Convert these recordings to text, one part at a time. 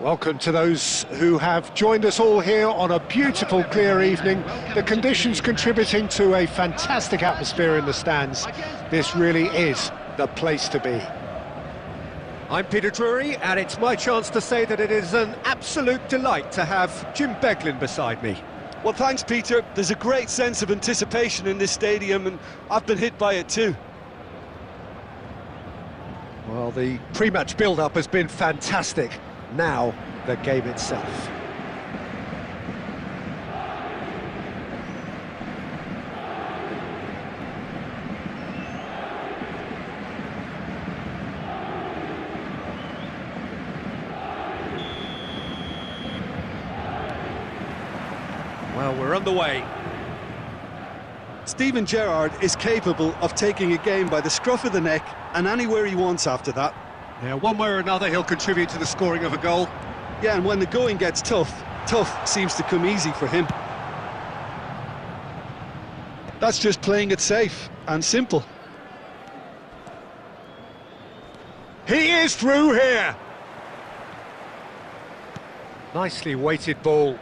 Welcome to those who have joined us all here on a beautiful, clear evening. The conditions contributing to a fantastic atmosphere in the stands. This really is the place to be. I'm Peter Drury, and it's my chance to say that it is an absolute delight to have Jim Beglin beside me. Well, thanks, Peter. There's a great sense of anticipation in this stadium, and I've been hit by it too. Well, the pre-match build-up has been fantastic. Now, the game itself. Well, we're underway. Steven Gerrard is capable of taking a game by the scruff of the neck and anywhere he wants after that. Yeah, one way or another he'll contribute to the scoring of a goal. Yeah, and when the going gets tough seems to come easy for him. That's just playing it safe and simple. He is through here! Nicely weighted ball.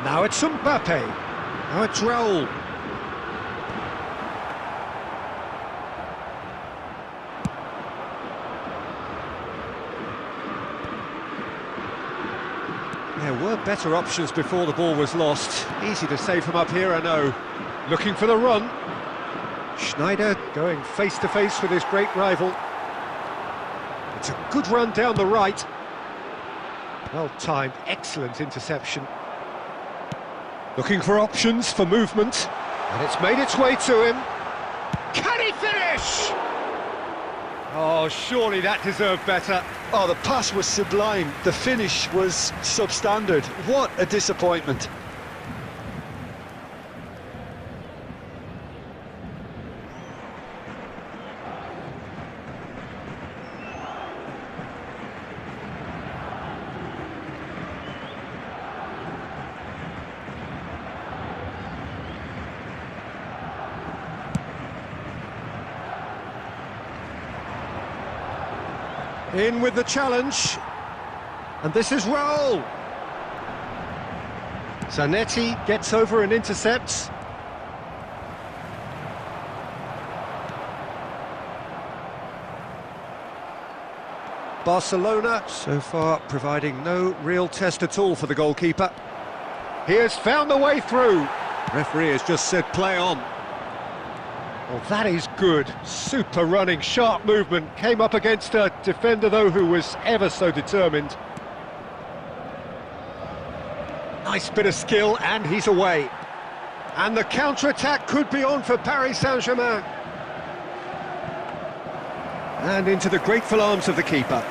Now it's Mbappe. Now it's Raul. There were better options before the ball was lost. Easy to save from up here, I know. Looking for the run. Schneider going face-to-face with his great rival. It's a good run down the right. Well-timed, excellent interception. Looking for options for movement. And it's made its way to him. Can he finish? Oh, surely that deserved better. Oh, the pass was sublime. The finish was substandard. What a disappointment. In with the challenge, and this is Raul. Zanetti gets over and intercepts. Barcelona, so far, providing no real test at all for the goalkeeper. He has found the way through. Referee has just said play on. Well, that is good. Super running, sharp movement. Came up against a defender, though, who was ever so determined. Nice bit of skill, and he's away. And the counter-attack could be on for Paris Saint-Germain. And into the grateful arms of the keeper.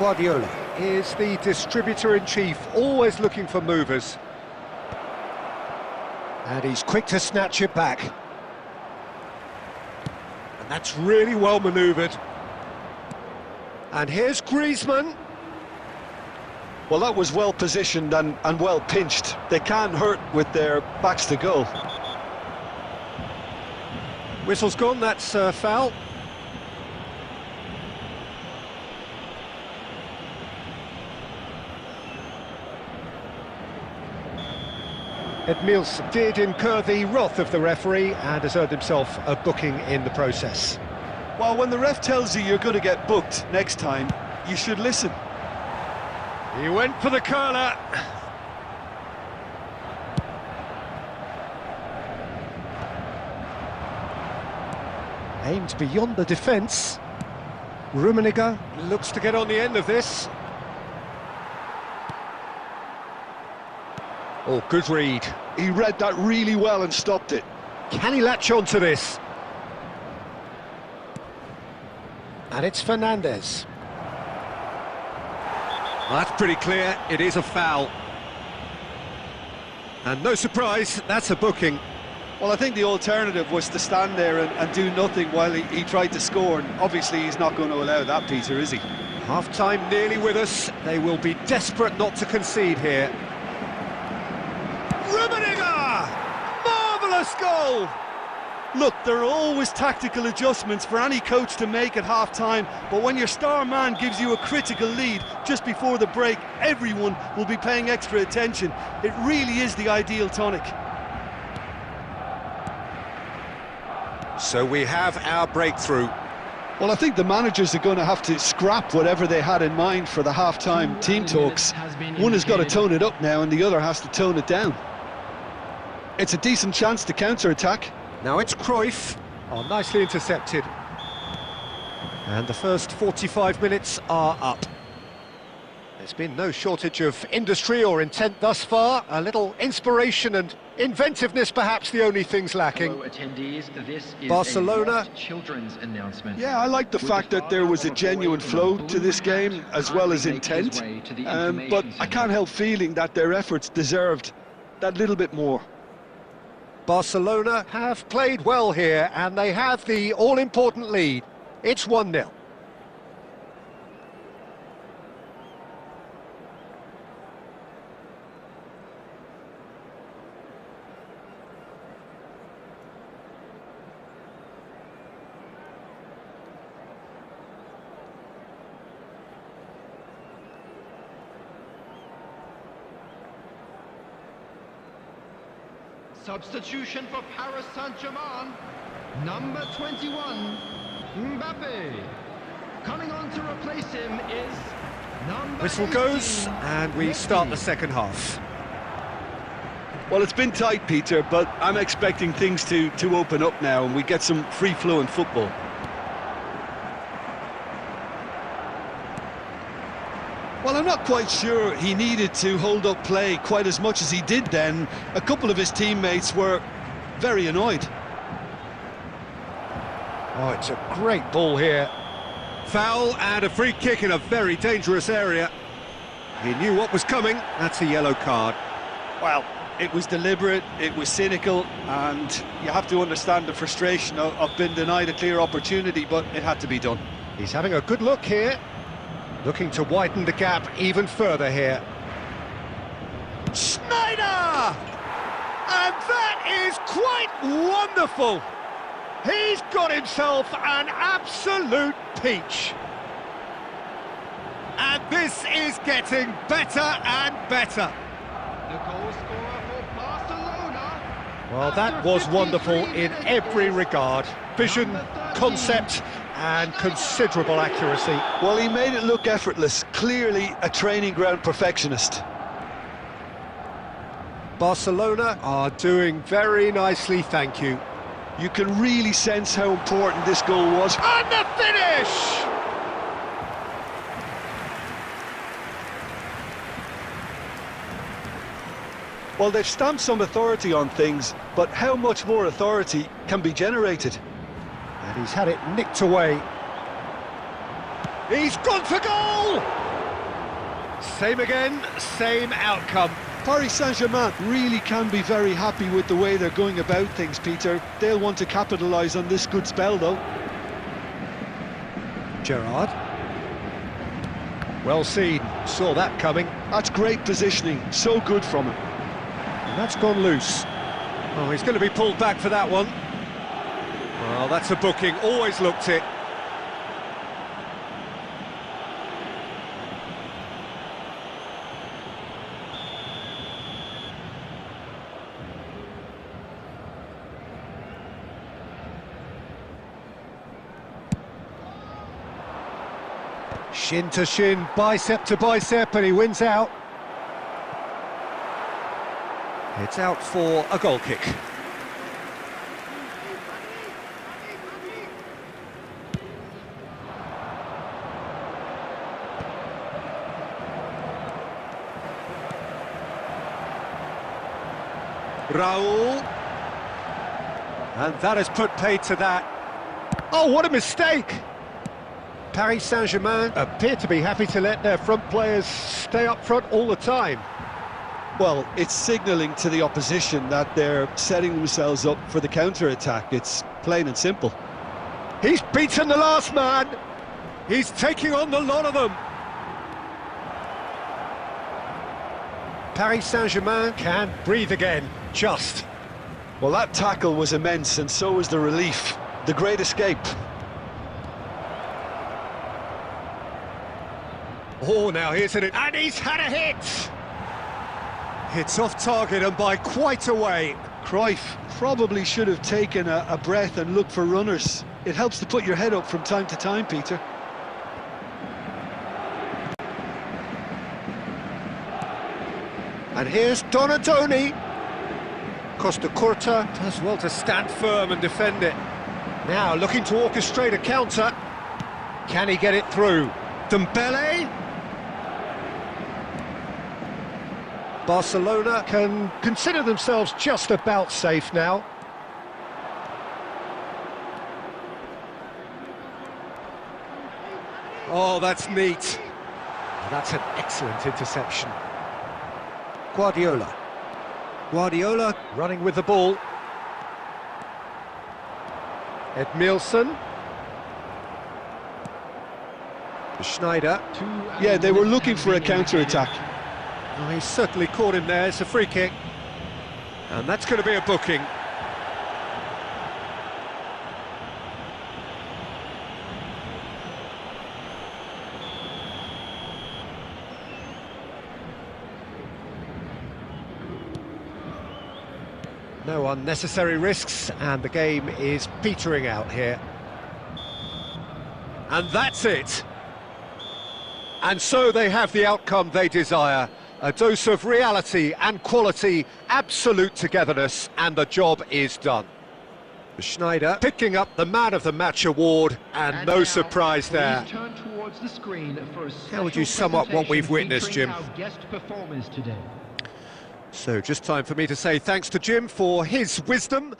Guardiola is the distributor-in-chief, always looking for movers. And he's quick to snatch it back. That's really well manoeuvred. And here's Griezmann. Well, that was well positioned and well pinched. They can't hurt with their backs to goal. Whistle's gone, that's foul. Edmils did incur the wrath of the referee and has earned himself a booking in the process. Well, when the ref tells you you're going to get booked next time, you should listen. He went for the curler. Aimed beyond the defence. Rummenigge looks to get on the end of this. Oh, good read. He read that really well and stopped it. Can he latch on to this? And it's Fernandez. Well, that's pretty clear, it is a foul. And no surprise, that's a booking. Well, I think the alternative was to stand there and do nothing while he tried to score, and obviously he's not going to allow that, Peter, is he? Half-time nearly with us. They will be desperate not to concede here. Rummenigge! Marvellous goal! Look, there are always tactical adjustments for any coach to make at half-time, but when your star man gives you a critical lead just before the break, everyone will be paying extra attention. It really is the ideal tonic. So we have our breakthrough. Well, I think the managers are going to have to scrap whatever they had in mind for the half-time team talks. One has got to tone it up now and the other has to tone it down. It's a decent chance to counter-attack. Now it's Cruyff. Oh, nicely intercepted. And the first 45 minutes are up. There's been no shortage of industry or intent thus far. A little inspiration and inventiveness, perhaps the only things lacking. Hello, attendees. This is Barcelona. a children's announcement. Yeah, I like the fact that there was a genuine flow to this game as well as intent. But I can't help feeling that their efforts deserved that little bit more. Barcelona have played well here, and they have the all-important lead. It's 1-0. Substitution for Paris Saint-Germain, number 21, Mbappe. Coming on to replace him is number Whistle 18, goes, and we start the Messi. second half. Well, it's been tight, Peter, but I'm expecting things to open up now and we get some free-flowing football. Well, I'm not quite sure he needed to hold up play quite as much as he did then. A couple of his teammates were very annoyed. Oh, it's a great ball here. Foul and a free kick in a very dangerous area. He knew what was coming. That's a yellow card. Well, it was deliberate, it was cynical, and you have to understand the frustration of being denied a clear opportunity, but it had to be done. He's having a good look here. Looking to widen the gap even further here. Schneider! And that is quite wonderful! He's got himself an absolute peach. And this is getting better and better. The goal scorer for Barcelona. Well, that was wonderful in every regard. Vision, concept, and considerable accuracy. Well, he made it look effortless, clearly a training ground perfectionist. Barcelona are doing very nicely, thank you. You can really sense how important this goal was. And the finish! Well, they've stamped some authority on things, but how much more authority can be generated? And he's had it nicked away. He's gone for goal! Same again, same outcome. Paris Saint-Germain really can be very happy with the way they're going about things, Peter. They'll want to capitalise on this good spell, though. Gerrard. Well seen, saw that coming. That's great positioning, so good from him. And that's gone loose. Oh, he's going to be pulled back for that one. Well, that's a booking, always looked it. Shin to shin, bicep to bicep, and he wins out. It's out for a goal kick. Raul. And that has put paid to that. Oh, what a mistake! Paris Saint-Germain appear to be happy to let their front players stay up front all the time. Well, it's signalling to the opposition that they're setting themselves up for the counter-attack. It's plain and simple. He's beaten the last man. He's taking on the lot of them. Paris Saint-Germain can breathe again, just. Well, that tackle was immense, and so was the relief. The great escape. Oh, now here's it, and he's had a hit! It's off target and by quite a way. Cruyff probably should have taken a breath and looked for runners. It helps to put your head up from time to time, Peter. And here's Donadoni. Costa Curta does well to stand firm and defend it. Now looking to orchestrate a counter. Can he get it through? Dembele. Barcelona can consider themselves just about safe now. Oh, that's neat. That's an excellent interception. Guardiola running with the ball. Edmilson. Schneider. Yeah, they were looking for a counter-attack. Oh, he's certainly caught him there. It's a free kick. And that's going to be a booking. No unnecessary risks, and the game is petering out here. And that's it. And so they have the outcome they desire. A dose of reality and quality, absolute togetherness, and the job is done. Schneider picking up the Man of the Match award, and no surprise there. Turn towards the screen for a How would you sum up what we've witnessed, Jim? our guest performers today. So just time for me to say thanks to Jim for his wisdom.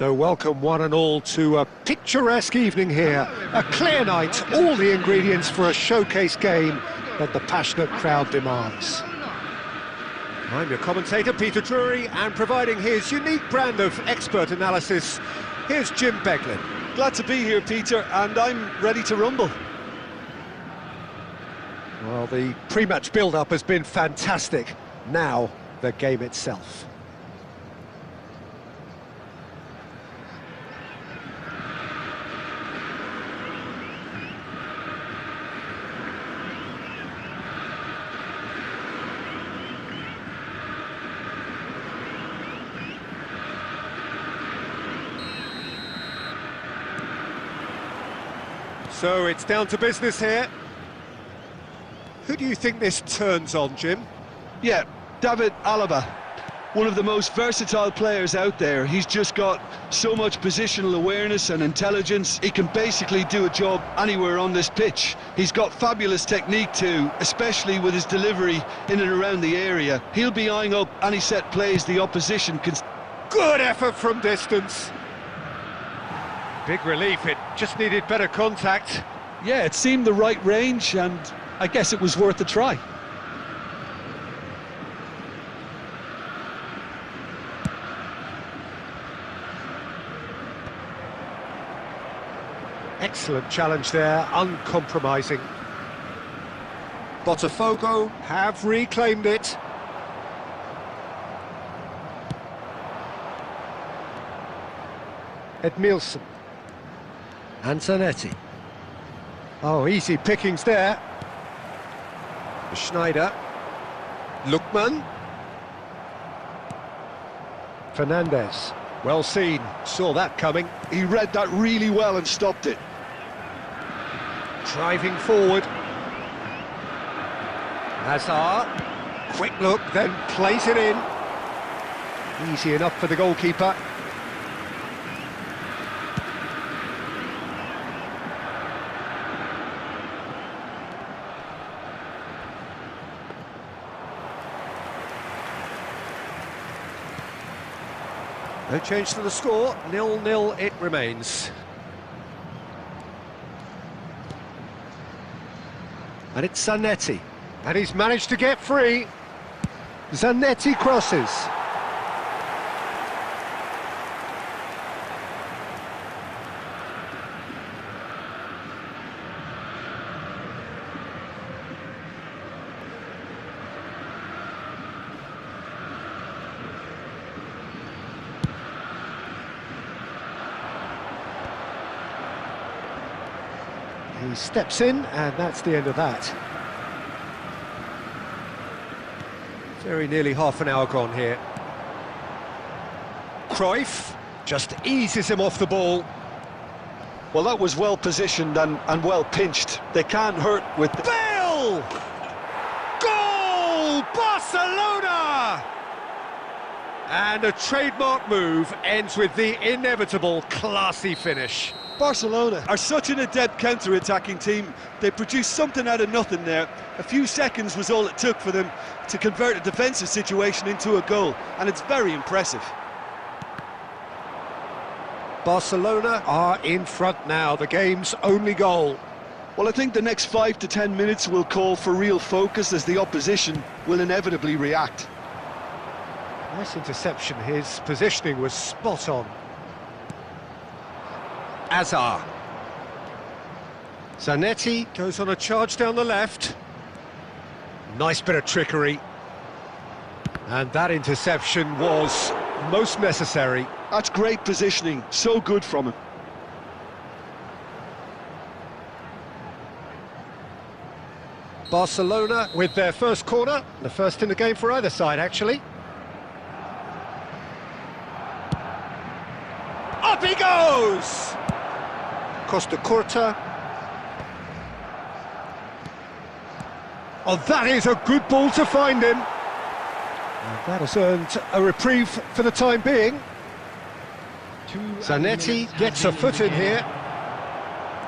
So welcome one and all to a picturesque evening here. A clear night, all the ingredients for a showcase game that the passionate crowd demands. I'm your commentator, Peter Drury, and providing his unique brand of expert analysis, here's Jim Beglin. Glad to be here, Peter, and I'm ready to rumble. Well, the pre-match build-up has been fantastic. Now, the game itself. So it's down to business here. Who do you think this turns on, Jim? Yeah, David Alaba, one of the most versatile players out there. He's just got so much positional awareness and intelligence. He can basically do a job anywhere on this pitch. He's got fabulous technique too, especially with his delivery in and around the area. He'll be eyeing up any set plays the opposition can... Good effort from distance. Big relief, it just needed better contact. Yeah, it seemed the right range, and I guess it was worth a try. Excellent challenge there, uncompromising. Botafogo have reclaimed it. Edmilson. Antonetti. Oh, easy pickings there. Schneider. Lookman. Fernandez. Well seen, saw that coming. He read that really well and stopped it. Driving forward. Hazard. Quick look, then plays it in. Easy enough for the goalkeeper. No change to the score, 0-0 it remains. And it's Zanetti. And he's managed to get free. Zanetti crosses. He steps in, and that's the end of that. Very nearly half an hour gone here. Cruyff just eases him off the ball. Well, that was well positioned and well pinched. They can't hurt with... Bale! Goal! Barcelona! And a trademark move ends with the inevitable classy finish. Barcelona are such an adept counter-attacking team. They produced something out of nothing there. A few seconds was all it took for them to convert a defensive situation into a goal, and it's very impressive. Barcelona are in front now, the game's only goal. Well, I think the next 5 to 10 minutes will call for real focus, as the opposition will inevitably react. Nice interception, his positioning was spot on. Hazard. Zanetti goes on a charge down the left. Nice bit of trickery. And that interception was most necessary. That's great positioning, so good from him. Barcelona with their first corner, the first in the game for either side, actually. Up he goes! Costa Curta. Oh, that is a good ball to find him. And that has earned a reprieve for the time being. Zanetti gets a foot in here.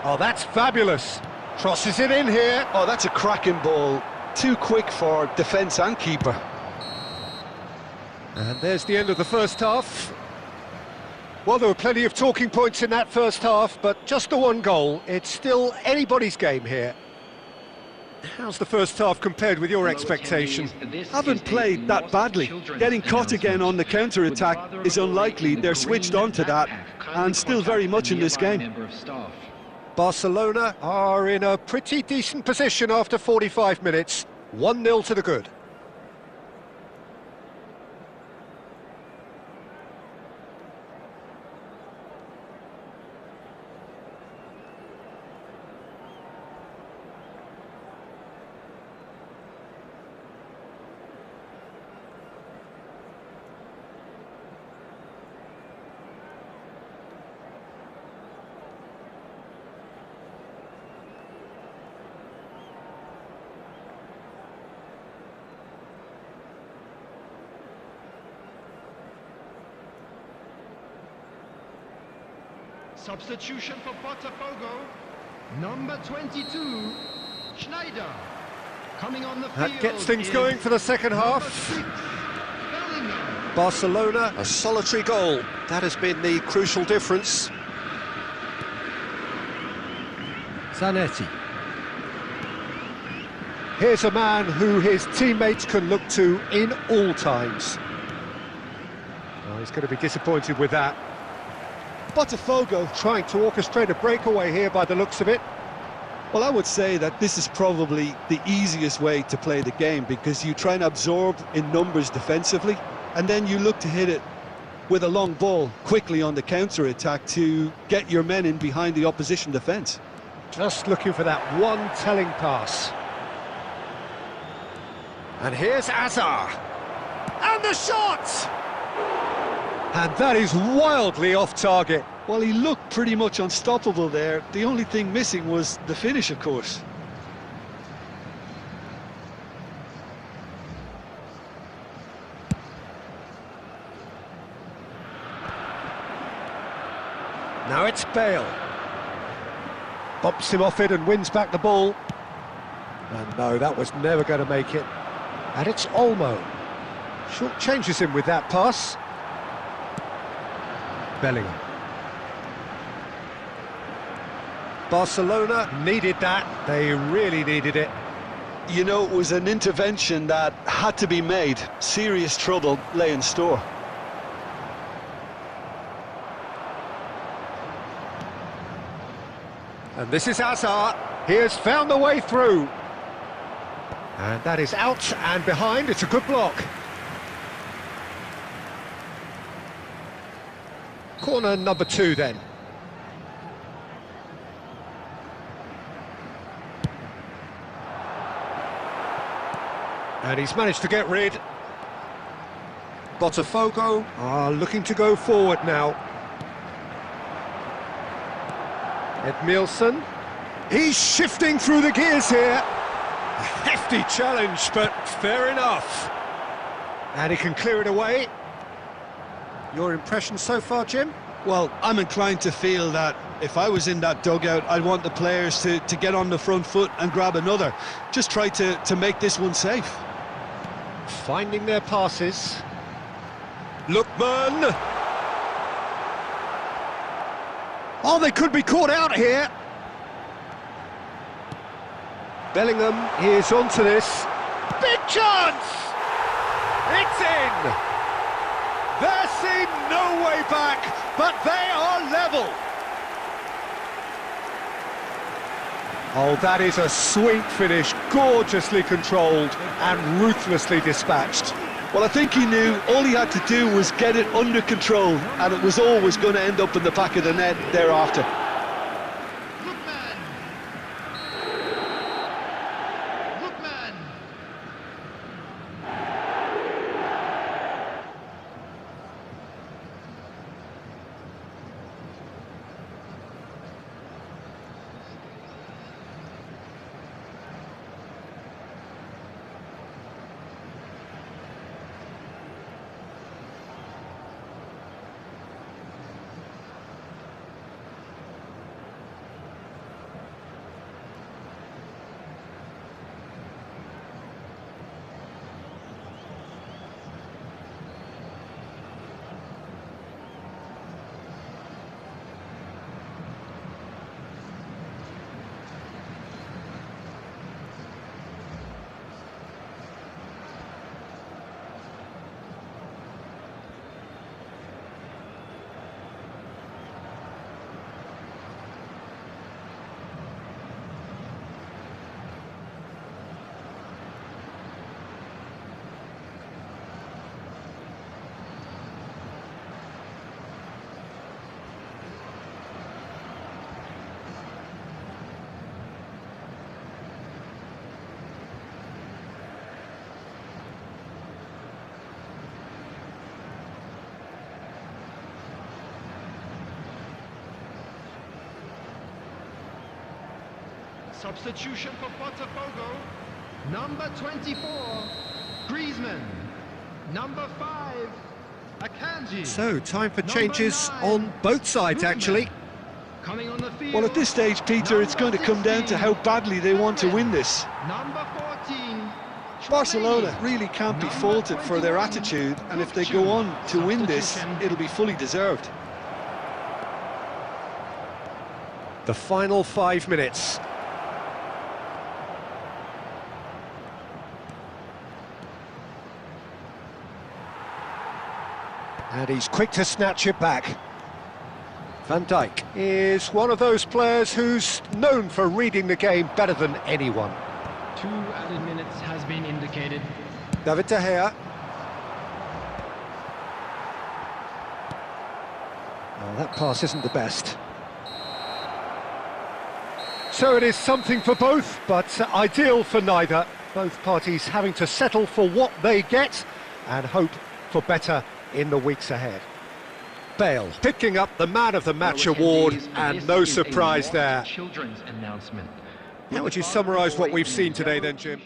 Oh, that's fabulous. Crosses it in here. Oh, that's a cracking ball. Too quick for defence and keeper. And there's the end of the first half. Well, there were plenty of talking points in that first half, but just the one goal. It's still anybody's game here. How's the first half compared with your expectation? Haven't played that badly. Getting caught again on the counter-attack is unlikely. They're switched on to that and still very much in this game. Barcelona are in a pretty decent position after 45 minutes. 1-0 to the good. Substitution for Botafogo, number 22, Schneider. Coming on the field. That gets things going for the second half. 6, Bellingham. Barcelona, a solitary goal. That has been the crucial difference. Zanetti. Here's a man who his teammates can look to in all times. Oh, he's going to be disappointed with that. Botafogo, Trying to orchestrate a breakaway here by the looks of it. well, I would say that this is probably the easiest way to play the game, because you try and absorb in numbers defensively, and then you look to hit it with a long ball quickly on the counter-attack to get your men in behind the opposition defence. Just looking for that one telling pass. And here's Azar. And the shot! And that is wildly off target. Well, he looked pretty much unstoppable there. The only thing missing was the finish, of course. Now it's Bale. Bumps him off it and wins back the ball. And no, that was never going to make it. And it's Olmo. Short changes him with that pass. Bellingham. Barcelona needed that. They really needed it. You know, it was an intervention that had to be made. Serious trouble lay in store. And this is Hazard. He has found the way through. And that is out and behind. It's a good block. Corner number 2 then. And he's managed to get rid. Botafogo are looking to go forward now. Edmilson. He's shifting through the gears here. A hefty challenge, but fair enough. And he can clear it away. Your impression so far, Jim? Well, I'm inclined to feel that if I was in that dugout, I'd want the players to get on the front foot and grab another. Just try to make this one safe. Finding their passes. Lookman! Oh, they could be caught out here. Bellingham is onto this. Big chance! It's in! There seemed no way back, but they are level. Oh, that is a sweet finish, gorgeously controlled and ruthlessly dispatched. Well, I think he knew all he had to do was get it under control, and it was always going to end up in the back of the net thereafter. Substitution for Botafogo. Number 24, Griezmann. Number 5, Akanji. So, time for Number changes 9, on both sides, Lookman. actually. Coming on the field. Well, at this stage, Peter, it's going to come down to how badly they want to win this. Number 14, Barcelona really can't be faulted for their attitude, and if they go on to win this, it'll be fully deserved. The final 5 minutes. And he's quick to snatch it back. Van Dijk is one of those players who's known for reading the game better than anyone. 2 added minutes has been indicated. David De Gea. Oh, that pass isn't the best. So it is something for both, but ideal for neither. Both parties having to settle for what they get and hope for better in the weeks ahead. Bale picking up the Man of the Match award, and no surprise there. Children's announcement. How would you summarise what we've seen today then, Jim?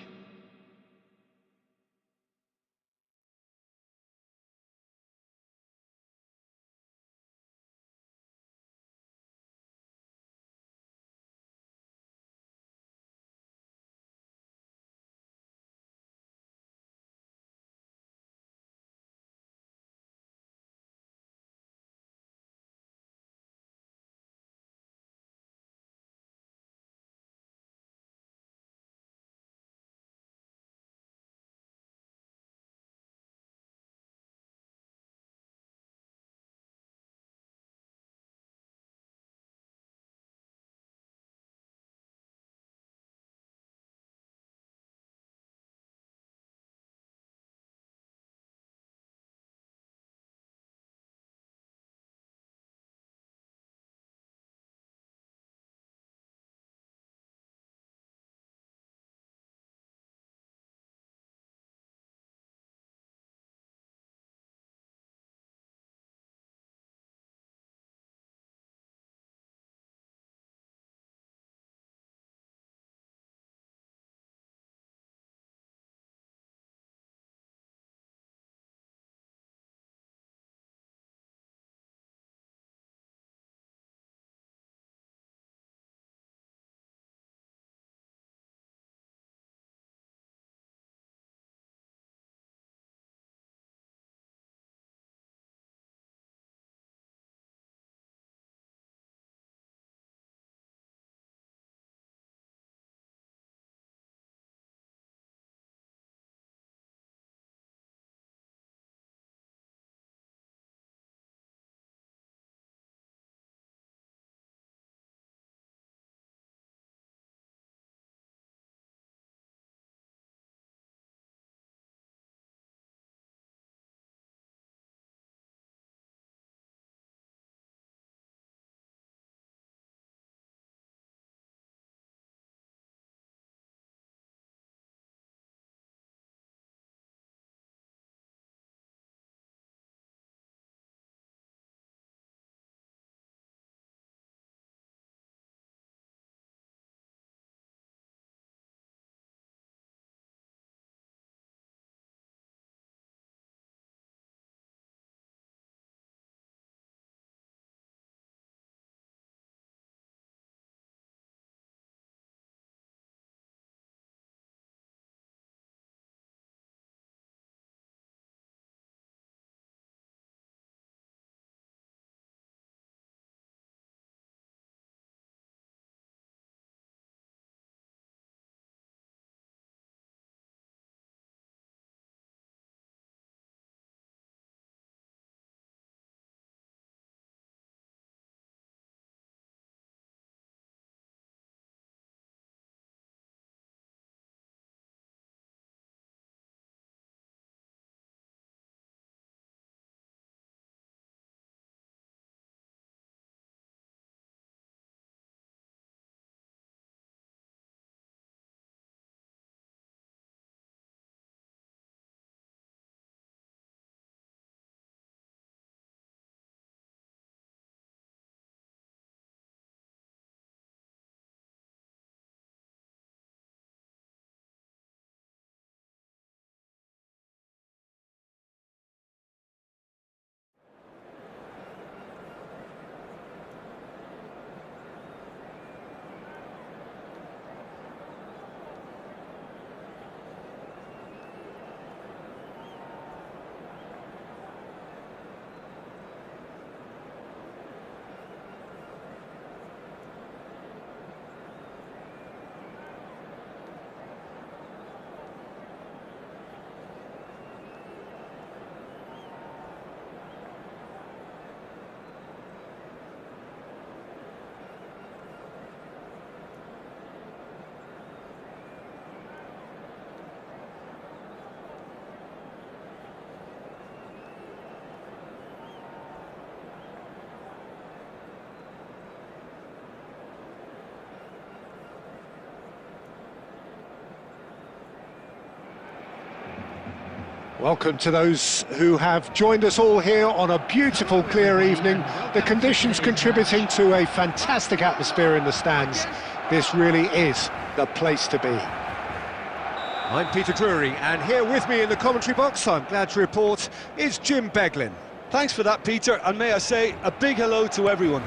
Welcome to those who have joined us all here on a beautiful, clear evening. The conditions contributing to a fantastic atmosphere in the stands. This really is the place to be. I'm Peter Drury, and here with me in the commentary box, I'm glad to report, is Jim Beglin. Thanks for that, Peter, and may I say a big hello to everyone.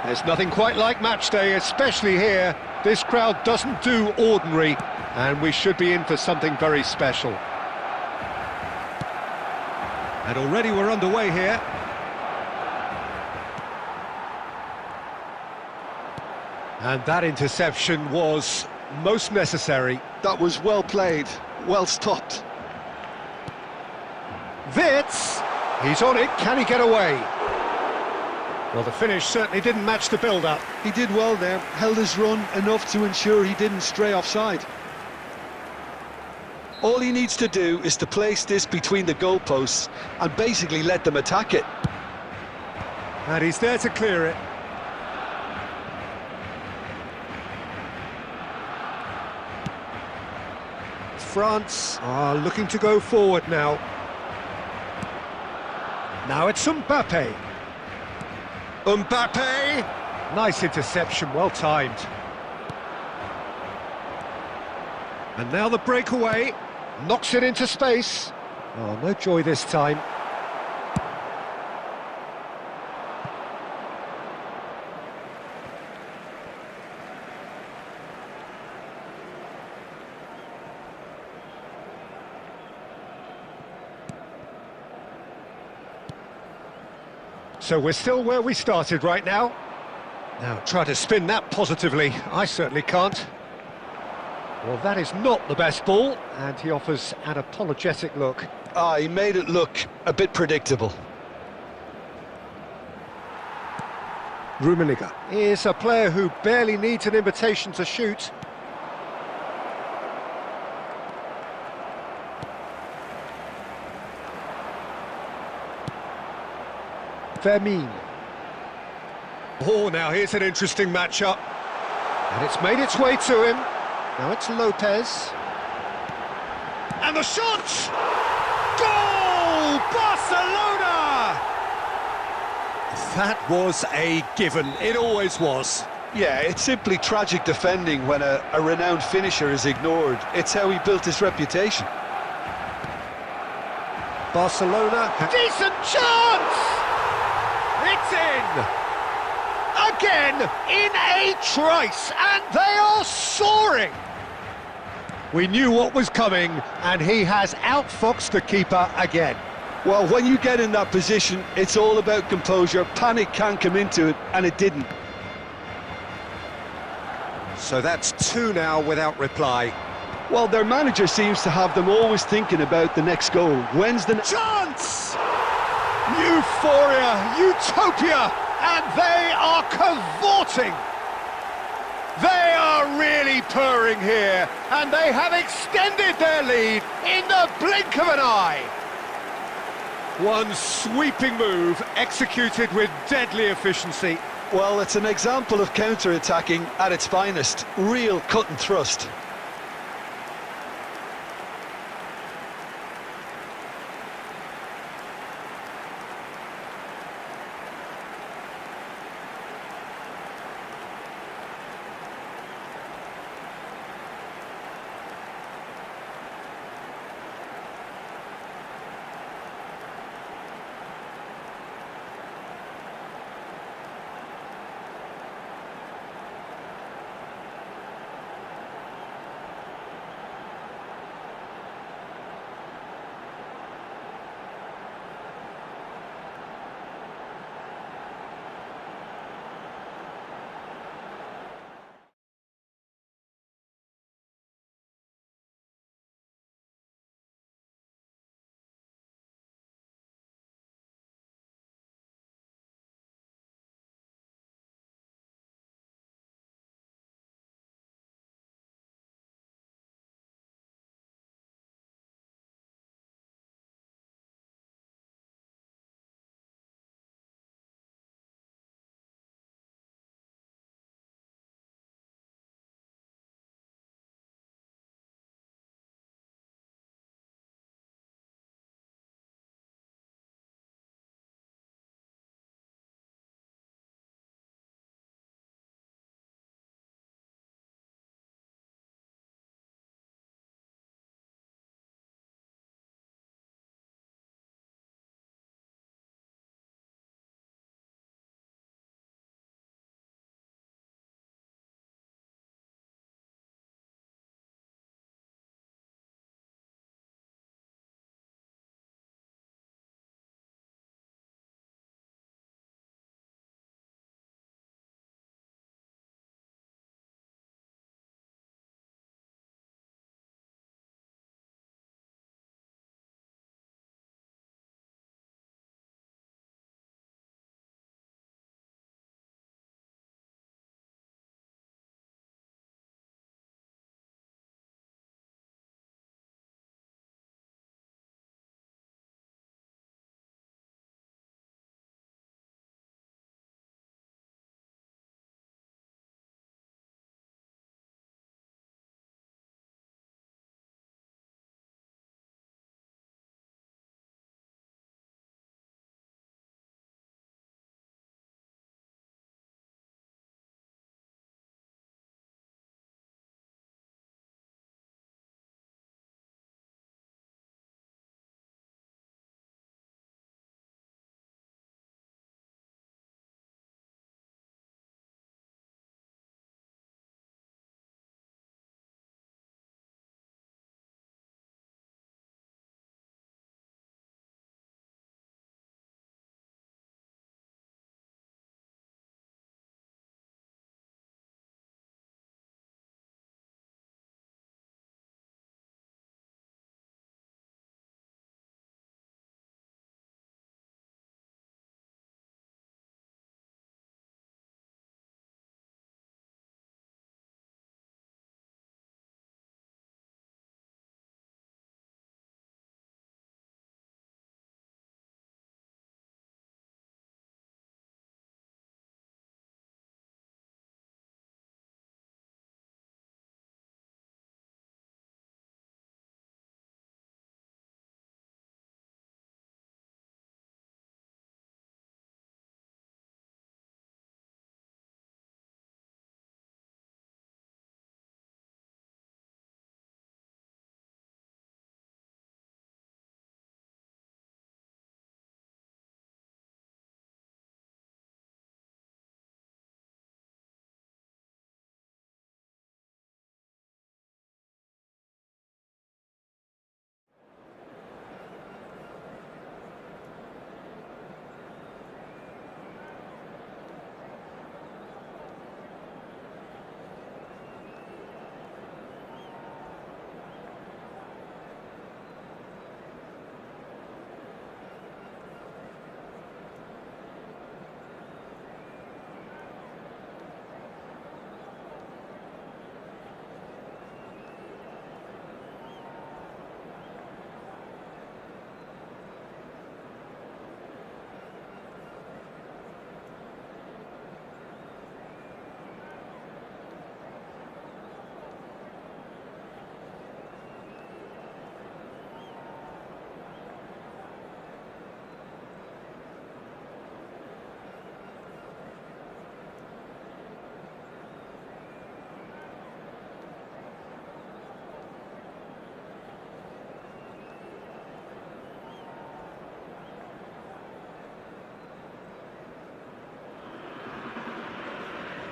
There's nothing quite like match day, especially here. This crowd doesn't do ordinary, and we should be in for something very special. And already we're underway here. And that interception was most necessary. That was well played, well stopped. Wits! He's on it, can he get away? Well, the finish certainly didn't match the build-up. He did well there, held his run enough to ensure he didn't stray offside. All he needs to do is to place this between the goalposts and basically let them attack it. And he's there to clear it. France are looking to go forward now. Now it's Mbappe. Mbappe! Nice interception, well timed. And now the breakaway, knocks it into space. Oh, no joy this time. So we're still where we started right now. Now try to spin that positively. I certainly can't. Well, that is not the best ball, and he offers an apologetic look. He made it look a bit predictable. Rummenigge is a player who barely needs an invitation to shoot. Vermeer. Oh, now here's an interesting matchup. And it's made its way to him. Now it's Lopez. And the shot! Goal! Barcelona! That was a given. It always was. Yeah, it's simply tragic defending when a renowned finisher is ignored. It's how he built his reputation. Barcelona. Decent chance! It's in! Again, in a trice, and they are soaring! We knew what was coming, and he has outfoxed the keeper again. Well, when you get in that position, it's all about composure. Panic can't come into it, and it didn't. So that's two now without reply. Well, their manager seems to have them always thinking about the next goal. When's the chance? Euphoria, utopia, and they are cavorting. They are really purring here, and they have extended their lead in the blink of an eye. One sweeping move executed with deadly efficiency. Well, it's an example of counter-attacking at its finest. Real cut and thrust.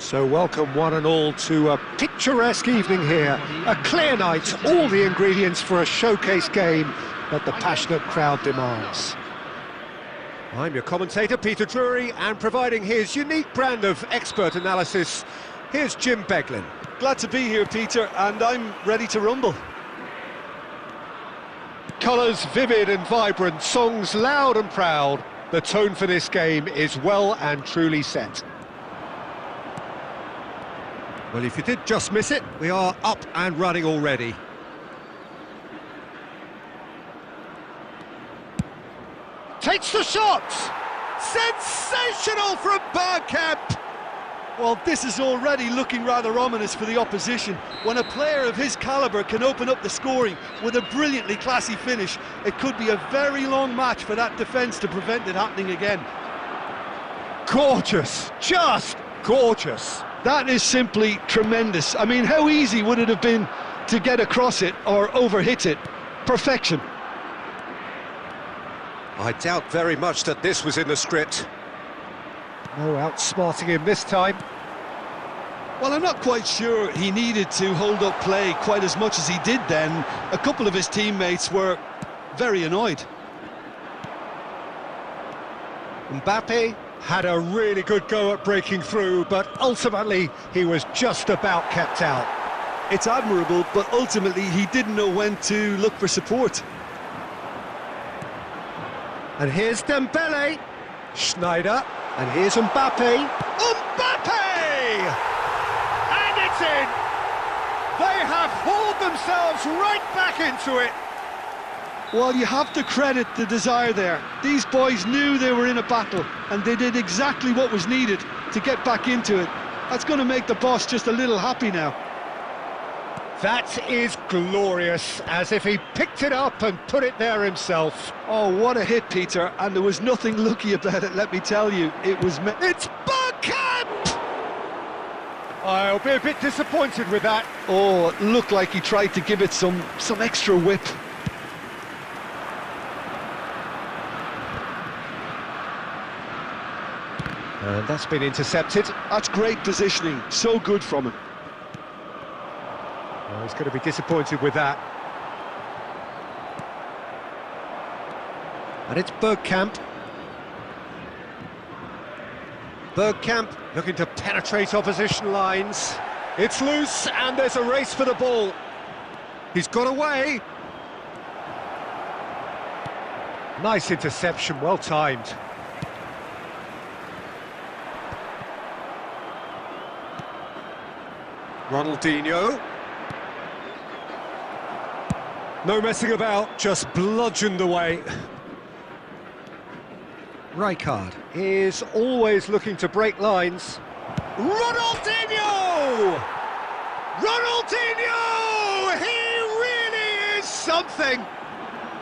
So welcome one and all to a picturesque evening here. A clear night, all the ingredients for a showcase game that the passionate crowd demands. I'm your commentator, Peter Drury, and providing his unique brand of expert analysis, here's Jim Beglin. Glad to be here, Peter, and I'm ready to rumble. Colours vivid and vibrant, songs loud and proud. The tone for this game is well and truly set. Well, if you did just miss it, we are up and running already. Takes the shot! Sensational from Bergkamp! Well, this is already looking rather ominous for the opposition. When a player of his calibre can open up the scoring with a brilliantly classy finish, it could be a very long match for that defence to prevent it happening again. Gorgeous! Just gorgeous! That is simply tremendous. I mean, how easy would it have been to get across it or overhit it? Perfection. I doubt very much that this was in the script. No outsmarting him this time. Well, I'm not quite sure he needed to hold up play quite as much as he did then. A couple of his teammates were very annoyed. Mbappe had a really good go at breaking through, but ultimately he was just about kept out. It's admirable, but ultimately he didn't know when to look for support. And here's Dembele, Schneider, and here's Mbappe. Mbappe! And it's in! They have hauled themselves right back into it. Well, you have to credit the desire there. These boys knew they were in a battle, and they did exactly what was needed to get back into it. That's going to make the boss just a little happy now. That is glorious, as if he picked it up and put it there himself. Oh, what a hit, Peter, and there was nothing lucky about it, let me tell you. It's Bergkamp! I'll be a bit disappointed with that. Oh, it looked like he tried to give it some extra whip. And that's been intercepted. That's great positioning, so good from him. Oh, he's going to be disappointed with that. And it's Bergkamp. Bergkamp looking to penetrate opposition lines. It's loose, and there's a race for the ball. He's got away. Nice interception, well timed. Ronaldinho. No messing about, just bludgeoned away. Rijkaard is always looking to break lines. Ronaldinho! Ronaldinho! He really is something!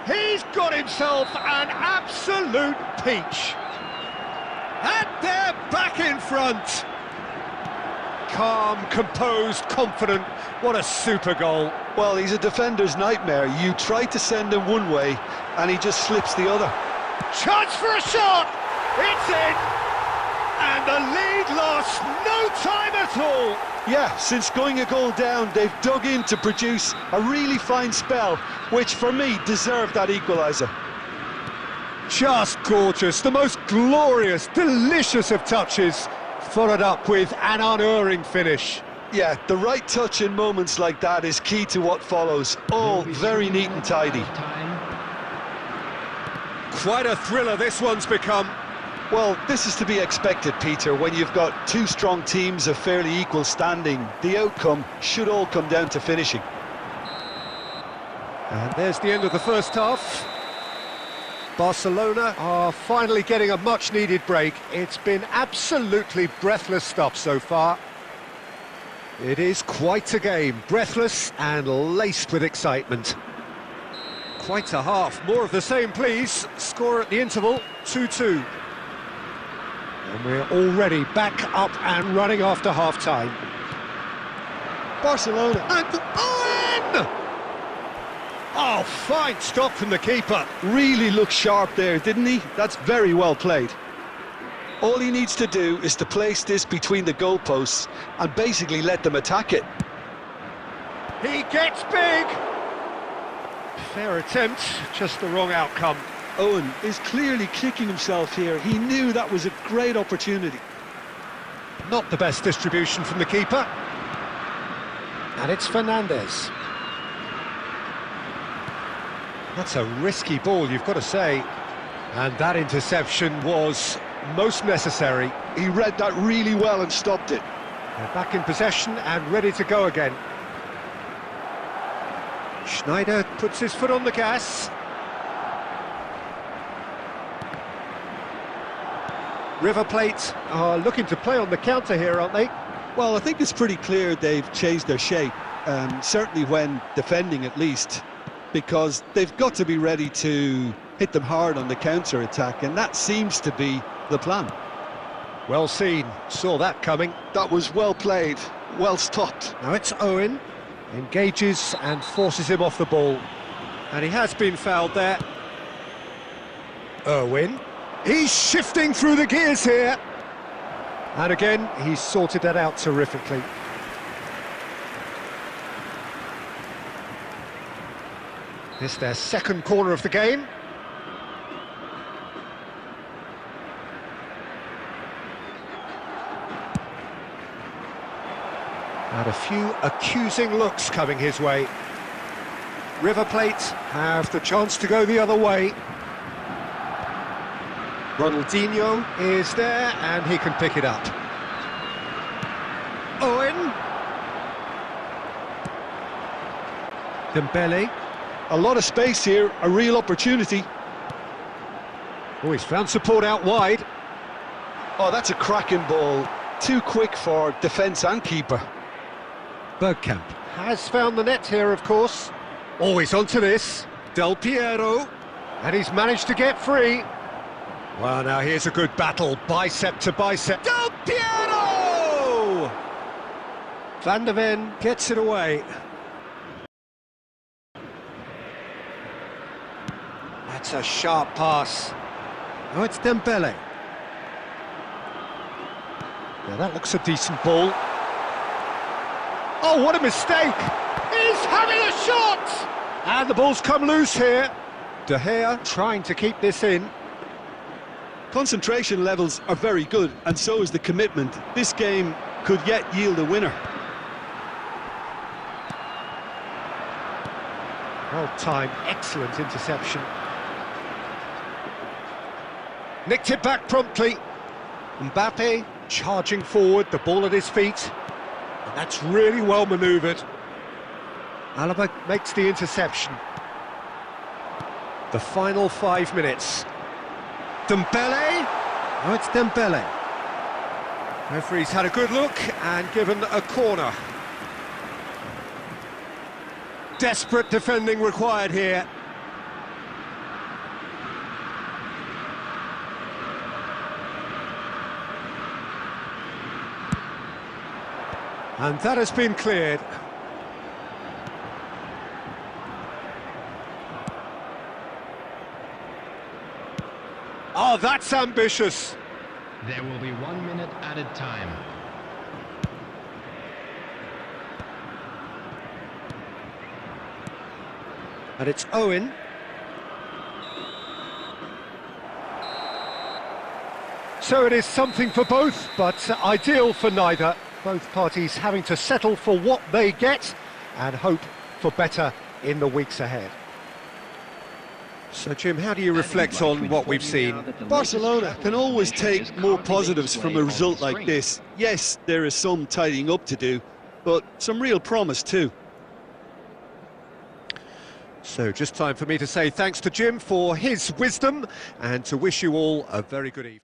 He's got himself an absolute peach. And they're back in front. Calm, composed, confident. What a super goal. Well, he's a defender's nightmare. You try to send him one way, and he just slips the other. Chance for a shot! It's in! And the lead lost no time at all! Yeah, since going a goal down, they've dug in to produce a really fine spell, which for me deserved that equaliser. Just gorgeous, the most glorious, delicious of touches, followed up with an unerring finish. Yeah, the right touch in moments like that is key to what follows. All very neat and tidy. Quite a thriller this one's become. Well, this is to be expected, Peter. When you've got two strong teams of fairly equal standing, the outcome should all come down to finishing. And there's the end of the first half. Barcelona are finally getting a much-needed break. It's been absolutely breathless stuff so far. It is quite a game, breathless and laced with excitement. Quite a half, more of the same please. Score at the interval, 2-2. And we're already back up and running after half-time. Barcelona. And Owen! Oh, fine stop from the keeper. Really looked sharp there, didn't he? That's very well played. All he needs to do is to place this between the goalposts and basically let them attack it. He gets big! Fair attempt, just the wrong outcome. Owen is clearly kicking himself here. He knew that was a great opportunity. Not the best distribution from the keeper. And it's Fernandez. That's a risky ball, you've got to say. And that interception was most necessary. He read that really well and stopped it. They're back in possession and ready to go again. Schneider puts his foot on the gas. River Plate are looking to play on the counter here, aren't they? Well, I think it's pretty clear they've changed their shape, certainly when defending at least, because they've got to be ready to hit them hard on the counter-attack, and that seems to be the plan. Well seen, saw that coming. That was well played, well stopped. Now it's Owen, engages and forces him off the ball. And he has been fouled there. Owen, he's shifting through the gears here. And again, he's sorted that out terrifically. This their second corner of the game. And a few accusing looks coming his way. River Plate have the chance to go the other way. Ronaldinho is there and he can pick it up. Owen. Dembele. A lot of space here, a real opportunity. Oh, he's found support out wide. Oh, that's a cracking ball. Too quick for defence and keeper. Bergkamp has found the net here, of course. Always onto this. Del Piero. And he's managed to get free. Well, now here's a good battle, bicep to bicep. Del Piero! Van der Ven gets it away. That's a sharp pass. Oh, it's Dembele. Now that looks a decent ball. Oh, what a mistake! He's having a shot! And the ball's come loose here. De Gea trying to keep this in. Concentration levels are very good, and so is the commitment. This game could yet yield a winner. Well timed, excellent interception. Nicked it back promptly. Mbappe charging forward, the ball at his feet. And that's really well manoeuvred. Alaba makes the interception. The final 5 minutes. Dembele. Oh, it's Dembele. Referee's had a good look and given a corner. Desperate defending required here. And that has been cleared. Oh, that's ambitious. There will be 1 minute added time. And it's Owen. So it is something for both, but ideal for neither. Both parties having to settle for what they get and hope for better in the weeks ahead. So, Jim, how do you reflect on what we've seen? Barcelona can always take more positives from a result like this. Yes, there is some tidying up to do, but some real promise too. So, just time for me to say thanks to Jim for his wisdom and to wish you all a very good evening.